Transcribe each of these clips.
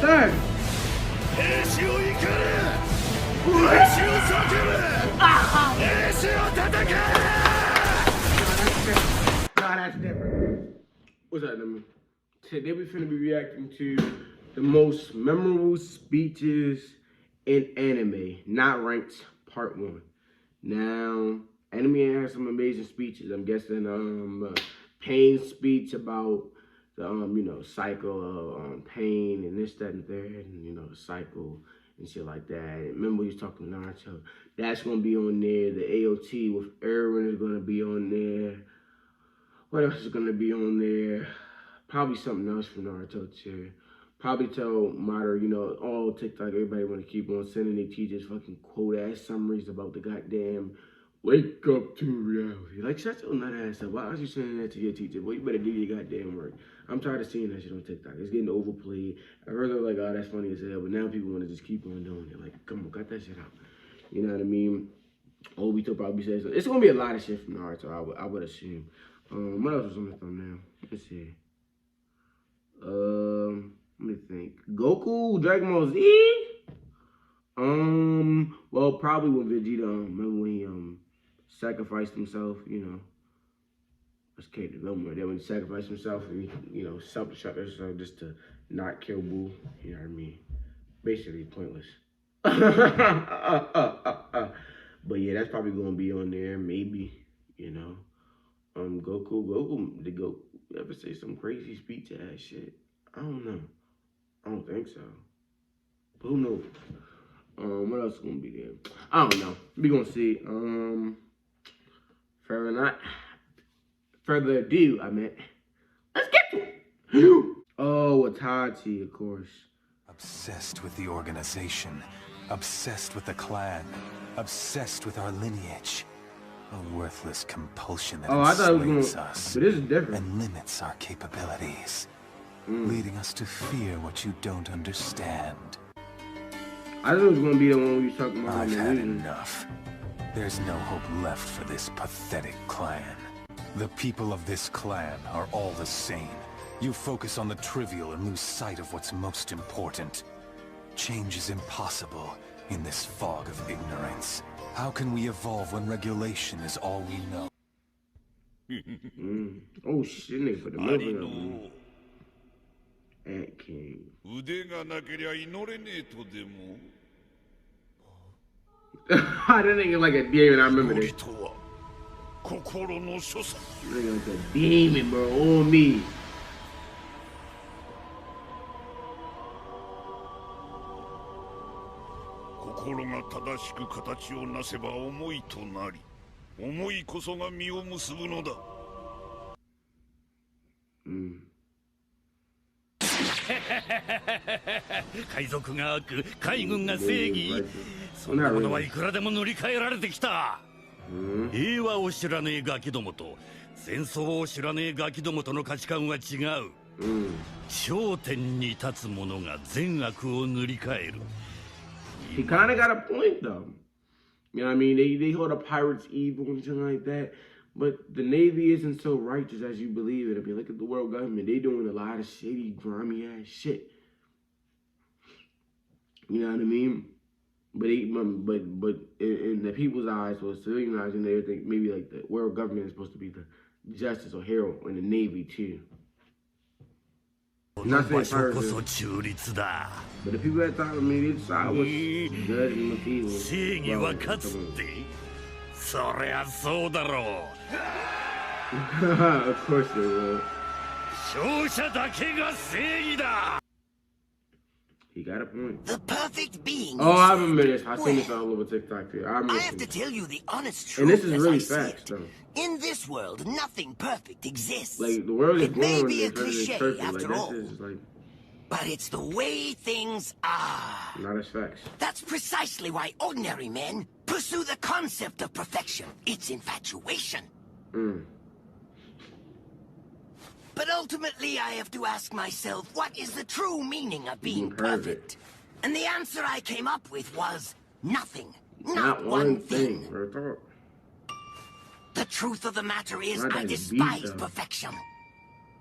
Dang. Nah, that's different. What's that, number? Today we finna be reacting to the most memorable speeches in anime, not ranked, part 1. Now, anime has some amazing speeches. I'm guessing Pain's speech about the cycle of pain and this, that, and third, and the cycle and shit like that. And remember he was talking to Naruto. That's gonna be on there. The AOT with Erwin is gonna be on there. What else is gonna be on there? Probably something else from Naruto too. Probably tell Mater, all TikTok, everybody want to keep on sending their teachers fucking quote-ass summaries about the goddamn wake up to reality. Like, shut your nut ass up. Why are you sending that to your teacher? Well, you better do your goddamn work. I'm tired of seeing that shit on TikTok. It's getting overplayed. At first I was like, oh, that's funny as hell, but now people want to just keep on doing it. Like, come on, cut that shit out. You know what I mean? Obito probably says something. It's going to be a lot of shit from Naruto, I would assume. What else was on the thumbnail? Let's see. Let me think. Goku, Dragon Ball Z? Well, probably when Vegeta, remember when he, sacrificed himself, Let's keep it more. Then when he sacrificed himself, and he, self-destruct himself just to not kill Boo, you know what I mean? Basically pointless. But yeah, that's probably gonna be on there, maybe, Goku, did Goku ever say some crazy speech ass shit? I don't know. I don't think so. But who knows? What else is gonna be there? I don't know. We gonna see. Further ado, let's get to it. Oh, Itachi, of course. Obsessed with the organization, obsessed with the clan, obsessed with our lineage. A worthless compulsion that enslaves us but this is different. And limits our capabilities, leading us to fear what you don't understand. I thought it was gonna be the one we was talking about. I've had enough. There's no hope left for this pathetic clan. The people of this clan are all the same. You focus on the trivial and lose sight of what's most important. Change is impossible in this fog of ignorance. How can we evolve when regulation is all we know? Oh shit, nigga, for the movie. At King. I didn't think it like a demon, I remember this. Nigga like a demon, bro, on me. He kind of got a point, though. You know what I mean? They hold the pirates evil and something like that. But the Navy isn't so righteous as you believe it. I mean, look at the world government. They doing a lot of shady, grimy ass shit. You know what I mean? But in the people's eyes, or civilian eyes, and everything, maybe like the world government is supposed to be the justice or hero in the Navy too. Not saying pirates, but the people that thought maybe the side was good and the people. Of course they will. He got a point. The perfect being. Oh, I remember this. I seen this all over TikTok too. I have to tell you the honest truth. And this is really facts, though. In this world, nothing perfect exists. Like the world is may be a cliche after all, like, but it's the way things are. Not as facts. That's precisely why ordinary men pursue the concept of perfection. It's infatuation. But ultimately, I have to ask myself, what is the true meaning of being perfect? And the answer I came up with was nothing. Not one thing. The truth of the matter is, I despise perfection.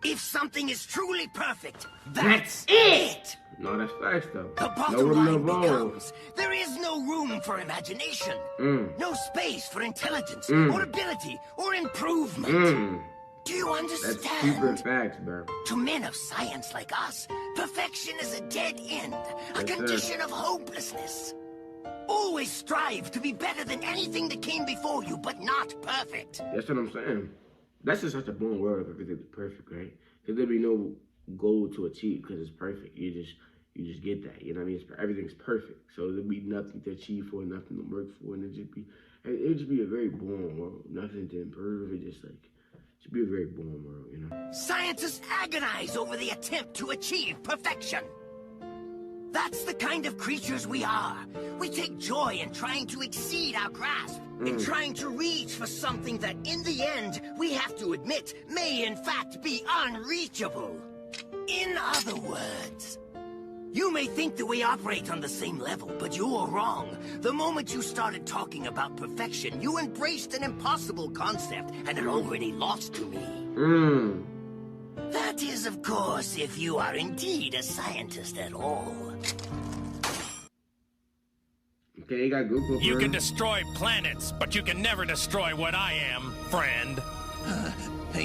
If something is truly perfect, That's that's it! No, that's facts though. The No bottom room to line evolve. becomes, there is no room for imagination. No space for intelligence, or ability, or improvement. Do you understand? That's super facts, bro. To men of science like us, perfection is a dead end, a condition of hopelessness. Always strive to be better than anything that came before you, but not perfect. That's what I'm saying. That's just such a boring world if everything's perfect, right? Because there'd be no goal to achieve because it's perfect. You just get that. You know what I mean? Everything's perfect. So there'd be nothing to achieve for, nothing to work for, and it'd just be a very boring world. Nothing to improve. It should be a very boring world, you know? Scientists agonize over the attempt to achieve perfection. That's the kind of creatures we are. We take joy in trying to exceed our grasp, in trying to reach for something that, in the end, we have to admit, may in fact be unreachable. In other words, you may think that we operate on the same level, but you're wrong. The moment you started talking about perfection, you embraced an impossible concept, and it already lost to me. That is, of course, if you are indeed a scientist at all. Okay, you got Google. You can destroy planets, but you can never destroy what I am, friend. What are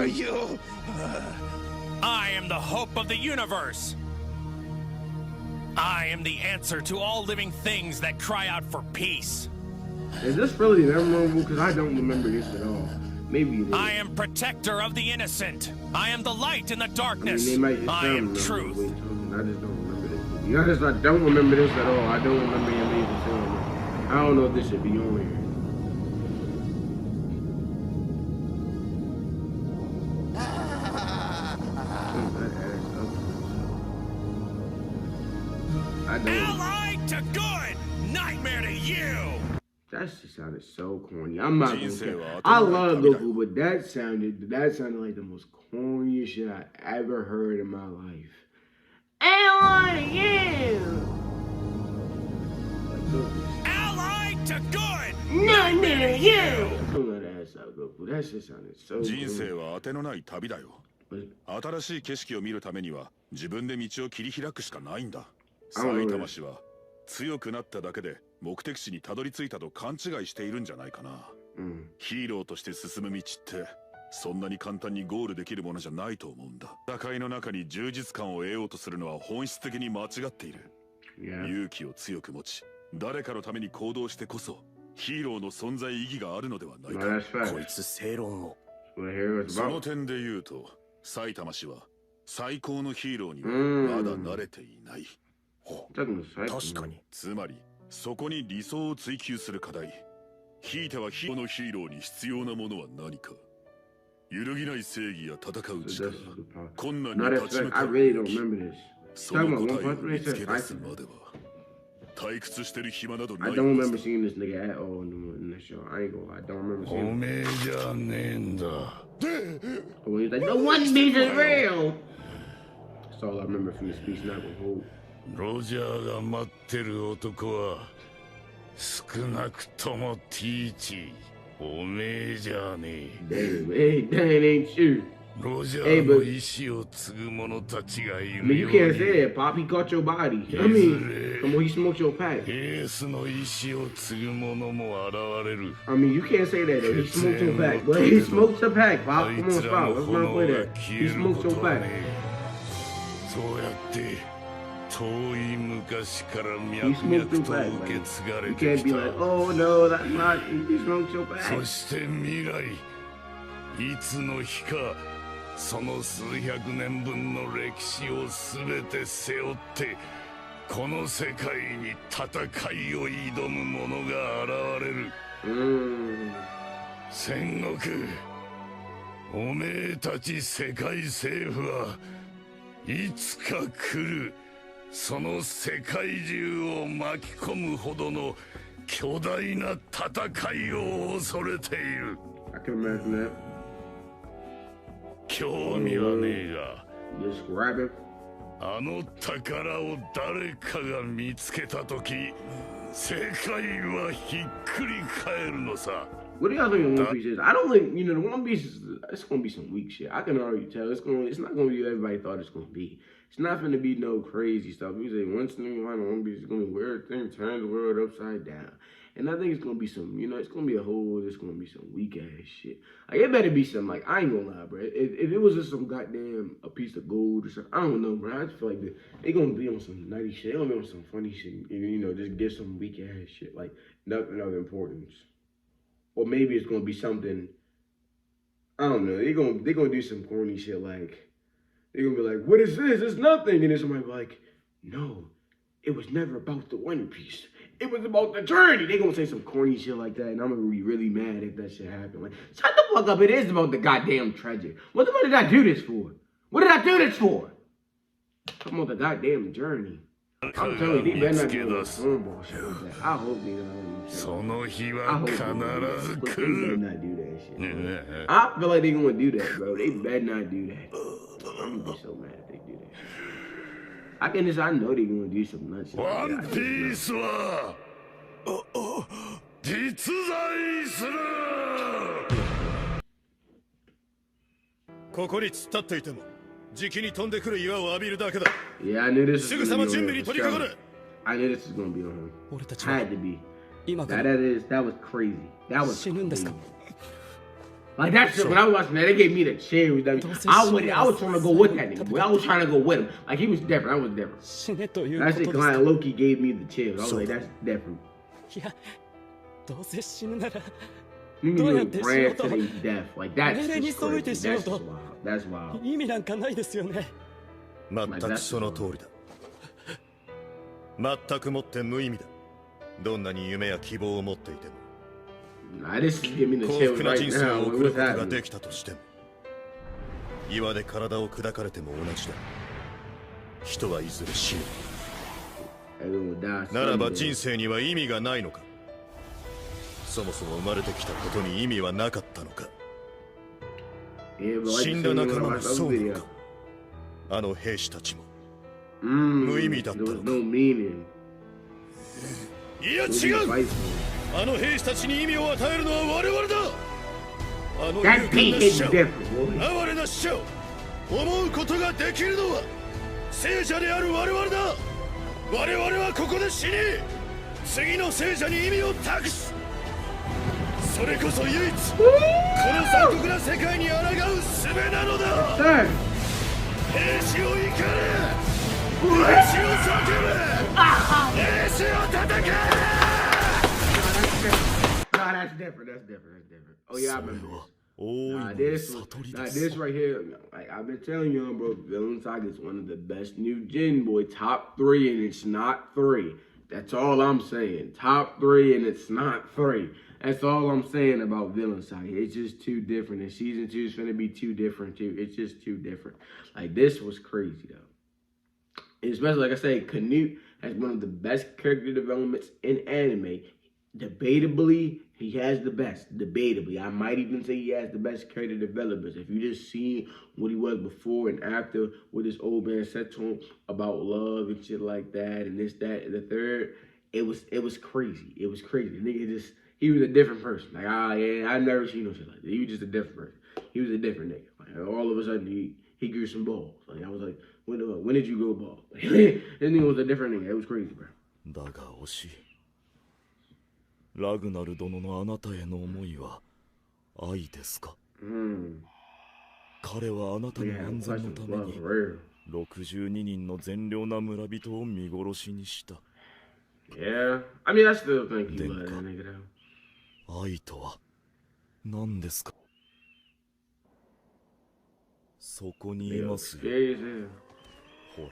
you? I am the hope of the universe. I am the answer to all living things that cry out for peace. Is this really memorable? Because I don't remember this at all. Maybe it is. I am protector of the innocent. I am the light in the darkness. they might just I sound am memorable. truth. I just don't remember this. To be honest, I don't remember this at all. I don't remember him even saying it. I don't know if this should be on here. Allied to good, nightmare to you. That shit sounded so corny. I'm not gonna say. I love Goku, but that sounded like the most corniest shit I ever heard in my life. Allied to you. Allied to good, Nightmare to you. Don't let that ass out, Goku. That shit sounded so 人生 corny. は当てのない旅だよ。新しい景色を見るためには自分で道を切り開くしかないんだ。埼玉氏は強くなっただけで目的地にたどり着いたと勘違いしているんじゃないかな。ヒーローとして進む道ってそんなに簡単にゴールできるものじゃないと思うんだ。戦いの中に充実感を得ようとするのは本質的に間違っている。勇気を強く持ち、誰かのために行動してこそヒーローの存在意義があるのではないか。こいつ正論を。その点で言うと、埼玉氏は最高のヒーローにはまだ慣れていない。確かに。つまり、そこに理想を追求する課題。ひいてはヒーローに必要なものは何か。揺るぎない正義や戦う力、困難に立ち向かう勇気。その答えを見つけ出すまでは。退屈してる暇などない。I don't remember seeing this nigga at all in the show. I ain't gonna lie. I don't remember seeing him. おめえじゃねえんだ。When he's like, the One Piece is real. That's all I remember from the speech. Not gonna hold. ロジャーが待ってる男は少なくともティーチ、おめえじゃねえ。Damn, that ain't you. ロジャーの意志を継ぐ者たちがい I mean, る you よう can't に say that, Pop. He caught your body. I mean, come on, he smoked your pack. エースの意志を継ぐ者も現れる。 I mean, you can't say that though. He smoked your pack. But he smoked your pack, Pop. あい Come on, つら stop. の Let's 炎 not play が that. 消 He える smoked こ your とは pack. ねえ。そうやって遠い昔から He 脈 smoked 々 your と pack, 受け man. 継がれ You て can't き be た。 like, oh no, that's not. He smoked your pack. そして未来、いつの日かその数百年分の歴史を全て背負ってこの世界に戦いを挑む者が現れる。戦国、おめえたち世界政府はいつか来るその世界中を巻き込むほどの巨大な戦いを恐れている。 I can imagine that. 興味はねえが、 Just grab it. あの宝を誰かが見つけたとき、世界はひっくり返るのさ。What do y'all think of One Piece is? I don't think, you know, the One Piece is, it's gonna be some weak shit. I can already tell. It's not gonna be what everybody thought it's gonna be. It's not gonna be no crazy stuff. We say once in a while, One Piece is gonna be weird thing, turn the world upside down. And I think it's gonna be some, you know, it's gonna be some weak ass shit. Like it better be some, like, I ain't gonna lie, bro. If it was just some goddamn a piece of gold or something, I don't know, bro. I just feel like they gonna be on some nutty shit. They gonna be on some funny shit. You know, just get some weak ass shit, like nothing of importance. Or maybe it's gonna be something, I don't know. They're gonna do some corny shit like they're gonna be like, "What is this? It's nothing." And then somebody be like, "No, it was never about the One Piece. It was about the journey." They gonna say some corny shit like that, and I'm gonna be really mad if that shit happen. Like, shut the fuck up! It is about the goddamn treasure. What the fuck did I do this for? What did I do this for? Come on, the goddamn journey. I'm telling you, they better not do no cornball shit like that. I hope they don't. So no he I wa hope they kanazu better kuru. not do that shit. Bro. I feel like they gonna do that, bro. They better not do that. I'm gonna be so mad if they do that. I know they gonna do some nuts shit. One Like that. Piece wa実在する。ここに突っ立っていてもじきに飛んでくる岩を浴びるだけだ。 Yeah, I knew this す was ぐさ gonna ま be 準 on 備 him. に取り掛かる。 I knew this was gonna be on him. 俺たちは Had to be. 今から That was crazy. That was 死ぬんですか crazy. Like that shit, when I was watching that, they gave me the chills. I was trying to go with that nigga. I was trying to go with him. Like he was different. I was different. 死ねという That こ shit とですか kind of Loki gave me the chills. I was like, that's different. いやどうせ死ぬなら You Don't mean have this ran shit to on. their death. Like that's Really just sorry crazy. this That's shit just on. wild. That's wild. 意味なんかないですよね全くその通りだ。全くもって無意味だ。どんなに夢や希望を持っていても。 Nah, this is giving me the 幸 chills 福な right 人生 now. を送る What's ことが happening? できたとしても岩で体を砕かれても同じだ。人はいずれ死ぬ。 Everyone will die ならば someday. 人生には意味がないのか。そもそも生まれてきたことに意味はなかったのか。 Yeah, but like 死んだ you 仲 said, 間 when I も watched そう the なの video. か。あの兵士たちも。 There 意味だったのか。 was no meaning. いや What did 違 he う。 fight for? あの兵士たちに意味を与えるのは我々だ。あの That 勇 beat 敢な hit 死者 different, boy. 哀れな死者を思うことができるのは聖者である我々だ。我々はここで死に次の聖者に意味を託す。それこそ唯一この残酷な世界に抗う術なのだ。 Sir. 兵士を怒れ、兵士を叫べ、兵士を叩け。 Nah, that's different. That's different. Oh yeah, I remember this. This right here. Like I've been telling you, bro. Villain Saga is one of the best new gen, boy. Top 3, and it's not 3. That's all I'm saying. Top 3, and it's not 3. That's all I'm saying about Villain Saga. It's just too different. And season 2 is gonna be too different too. It's just too different. Like this was crazy though. And especially like I say, Canute has one of the best character developments in anime. Debatably, he has the best. Debatably, I might even say he has the best character developers. If you just see what he was before and after, what his old man said to him about love and shit like that, and this, that, and the third, it was crazy. It was crazy. The nigga he was a different person. Like, yeah, I never seen no shit like that. He was just a different person. He was a different nigga. Like, all of a sudden, he grew some balls. Like, I was like, when did you grow balls? Like, this nigga was a different nigga. It was crazy, bro. だが惜しい。ラグナル殿のあなたへの思いは愛ですか。彼はあなたの安全のために62人の善良な村人を見殺しにした。Yeah, I mean, I still think he was that nigga though. 愛とは何ですか。そこにいますよ。 Scary as hell. ほら。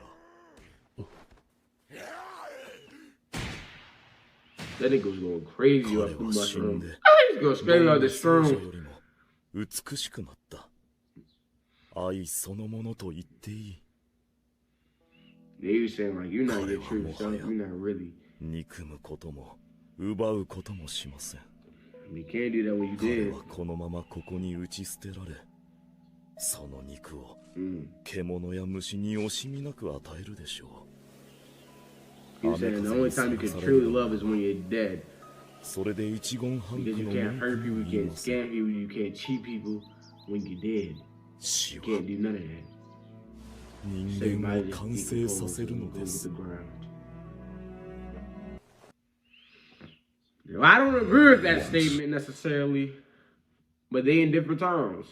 That nigga was going crazy off the 彼は死ん mushroom. で He's going straight out the 少女 shroom. よりも美しくなった。愛そのものと言っていい。 Yeah, he was saying like, you're not your true self. You're not really. 憎むことも奪うこともしません。 I mean, you can't do that when you 彼 did. はこのままここに打ち捨てられ、その肉を獣や虫に惜しみなく与えるでしょう。 He was saying the only time you can truly love is when you're dead. それで一言半 Because 句 you の can't 文句 hurt も people, 言 you い can't ません。 scam people, you can't cheat people when you're dead. 死 You は can't do none of that. 人間 Everybody を just 完成させ decomposed る and の go で with す the。ground. Now, I don't agree with that statement necessarily, but they in different times.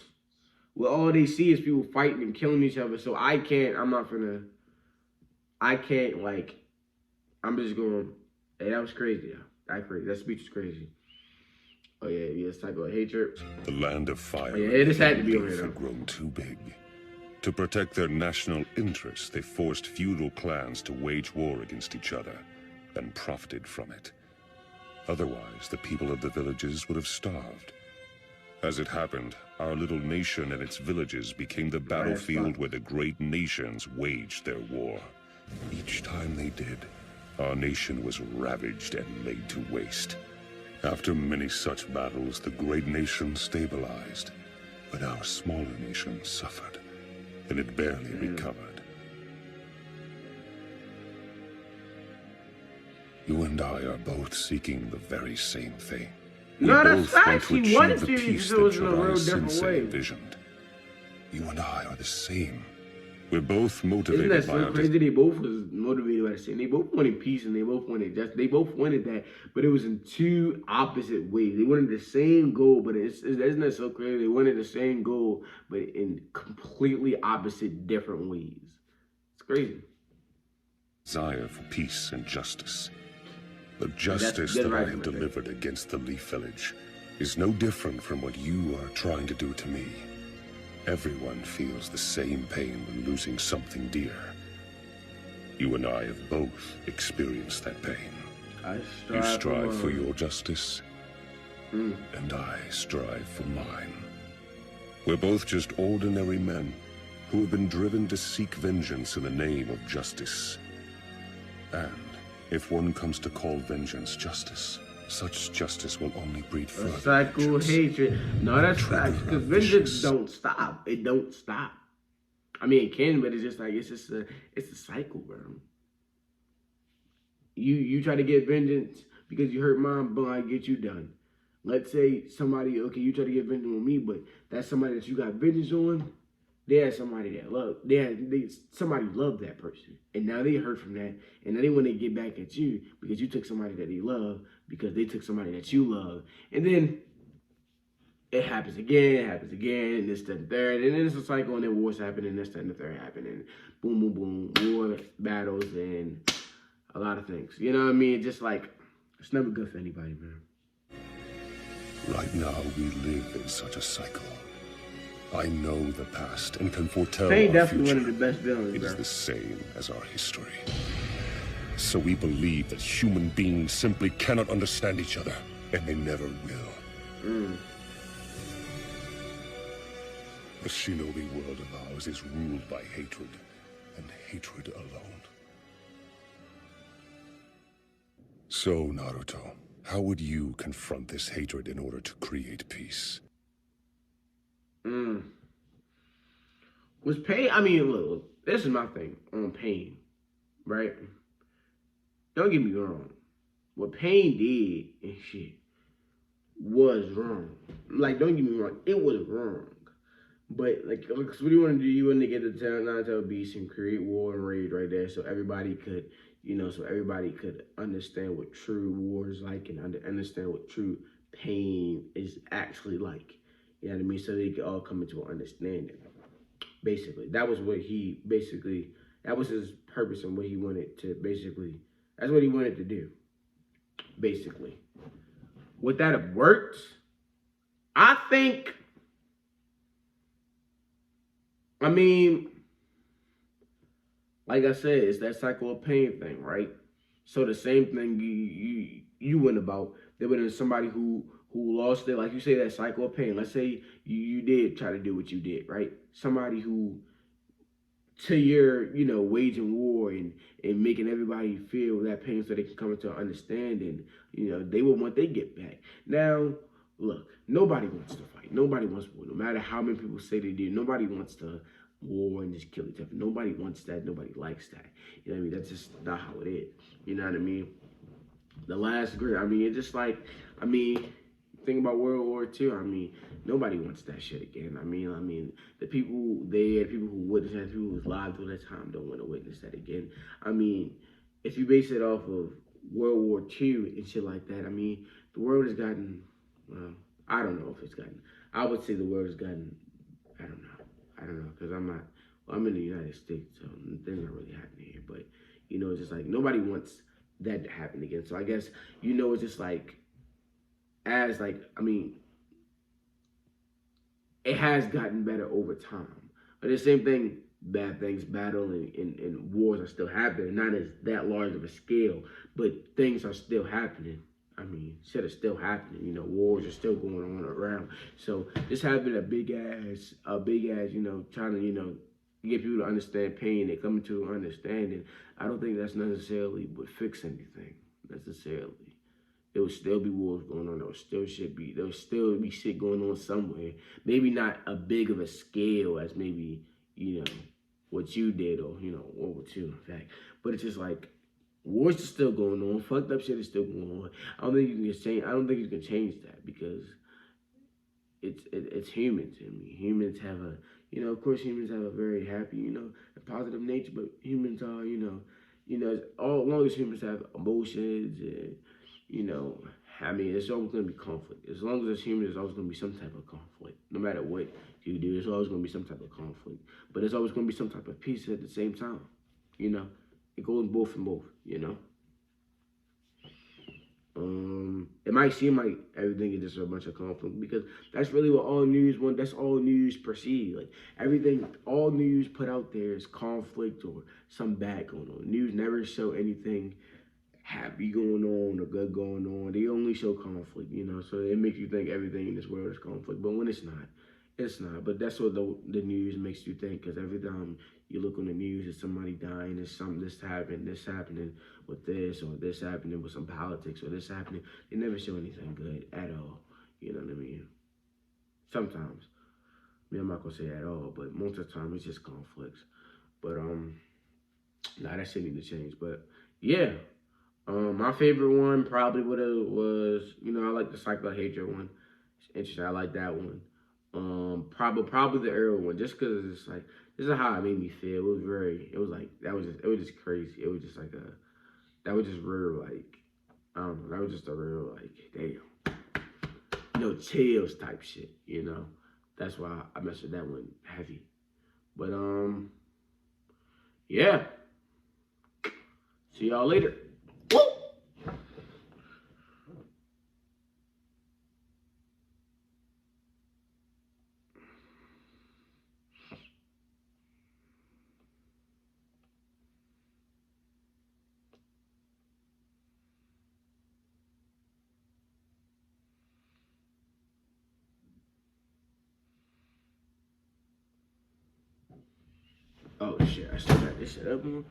Well, all they see is people fighting and killing each other. So I'm just going, hey, that was crazy. That crazy. That speech was crazy. Oh yeah, it's type of hatred. The land of fire Oh, yeah, this had to be and on here, leaf though. had grown too big. To protect their national interests, they forced feudal clans to wage war against each other, and profited from it. Otherwise, the people of the villages would have starved. As it happened, our little nation and its villages became the battlefield where the great nations waged their war. Each time they did, our nation was ravaged and laid to waste. After many such battles, the great nation stabilized, but our smaller nation suffered, and it barely recovered. You and I are both seeking the very same thing. We No, that's both want facts. to He wanted achieve the to, peace just that it was in a real Jiraiya different Sensei way. envisioned. You and I are the same. We're both Isn't motivated that by so our crazy? They both was motivated by the same. They both wanted peace and they both wanted justice. They both wanted that, but it was in two opposite ways. They wanted the same goal, but isn't that so crazy? They wanted the same goal, but in completely opposite, different ways. It's crazy. desire for peace and justice. The That's justice that I right, have right there. delivered against the Leaf Village is no different from what you are trying to do to me. Everyone feels the same pain when losing something dear. You and I have both experienced that pain. You strive for your justice, and I strive for mine. We're both just ordinary men who have been driven to seek vengeance in the name of justice. And if one comes to call vengeance justice, such justice will only breed further Cycle vengeance. hatred. No, that's facts. Trigger Because a vengeance vicious- don't stop. It don't stop. I mean, it can, but it's just like it's a cycle, bro. You try to get vengeance because you hurt mom, boom, I get you done. Let's say somebody, okay, you try to get vengeance on me, but that's somebody that you got vengeance on. They had somebody that loved. Somebody loved that person, and now they hurt from that, and now they want to get back at you because you took somebody that they love because they took somebody that you love, and then it happens again, and this, that, and third, and then it's a cycle, and then wars happen, and this, that, and the third happen, and boom, boom, boom, war, battles, and a lot of things. You know what I mean? Just like it's never good for anybody, man. Right now, we live in such a cycle. I know the past and can foretell Pain our definitely future. one of the best villains, It bro. is the same as our history. So we believe that human beings simply cannot understand each other, and they never will. The shinobi world of ours is ruled by hatred, and hatred alone. So, Naruto, how would you confront this hatred in order to create peace? Was pain? I mean, look, this is my thing on pain, right? Don't get me wrong. What pain did and shit was wrong. Like, don't get me wrong, it was wrong. But like, so what do you want to do? You want to get the Naruto beast and create war and rage right there, so everybody could, understand what true war is like and understand what true pain is actually like. You know what I mean? So they could all come into an understanding. Basically, that was what that was his purpose and what he wanted to that's what he wanted to do. Basically, would that have worked? I think. I mean, like I said, it's that cycle of pain thing, right? So the same thing you went about. There was somebody who lost it, like you say, that cycle of pain. Let's say you did try to do what you did, right? Somebody who, to your, waging war and making everybody feel that pain so they can come into an understanding, they would want they get back. Now, look, nobody wants to fight. Nobody wants war. No matter how many people say they do, nobody wants to war and just kill each other. Nobody wants that. Nobody likes that. You know what I mean? That's just not how it is. You know what I mean? the last great. I mean, it's just like, I mean, think about World War II. I mean, nobody wants that shit again. I mean, the people there, the people who witnessed that, people who was alive during that time, don't want to witness that again. I mean, if you base it off of World War II and shit like that, I mean, the world has gotten. Well, I don't know if it's gotten. I would say the world has gotten. I don't know. I don't know because I'm not. Well, I'm in the United States, so things not really happening here. But it's just like nobody wants that to happen again. So I guess it's just like as like I mean, it has gotten better over time. But the same thing, bad things, battle and wars are still happening. Not as that large of a scale, but things are still happening. I mean, shit is still happening. Wars are still going on around. So this has been a big ass, trying to, get people to understand pain and coming to an understanding. I don't think that's necessarily would fix anything necessarily. There will still be wars going on. There will still be shit going on somewhere. Maybe not a big of a scale as maybe, what you did or, World War II, in fact. But it's just like wars are still going on. Fucked up shit is still going on. I don't think you can change that because it's humans. I mean, humans have of course humans have a very happy, a positive nature, but humans are, as long as humans have emotions and, I mean, it's always going to be conflict. As long as there's humans, there's always going to be some type of conflict. No matter what you do, there's always going to be some type of conflict. But there's always going to be some type of peace at the same time, It goes both and both, It might seem like everything is just a bunch of conflict because that's really what all news want. That's all news perceive. Like everything, all news put out there is conflict or some bad going on. News never show anything happy going on or good going on. They only show conflict, So it makes you think everything in this world is conflict, but when it's not, it's not. But that's what the news makes you think because every time you look on the news, it's somebody dying, there's something this happening with this, or this happening with some politics, or this happening. They never show anything good at all. You know what I mean? Sometimes. I mean, I'm not gonna say at all, but most of the time it's just conflicts. But nah, that shit need to change. But yeah. My favorite one probably was, I like the Cycle of Hatred one. It's interesting. I like that one. Probably the Arrow one, just because it's like this is how it made me feel. It was just crazy. It was just like that was just real like, I don't know, that was just a real like, damn, chills type shit. That's why I messed with that one heavy. But yeah. See y'all later. Oh shit, I still got this shit up, man.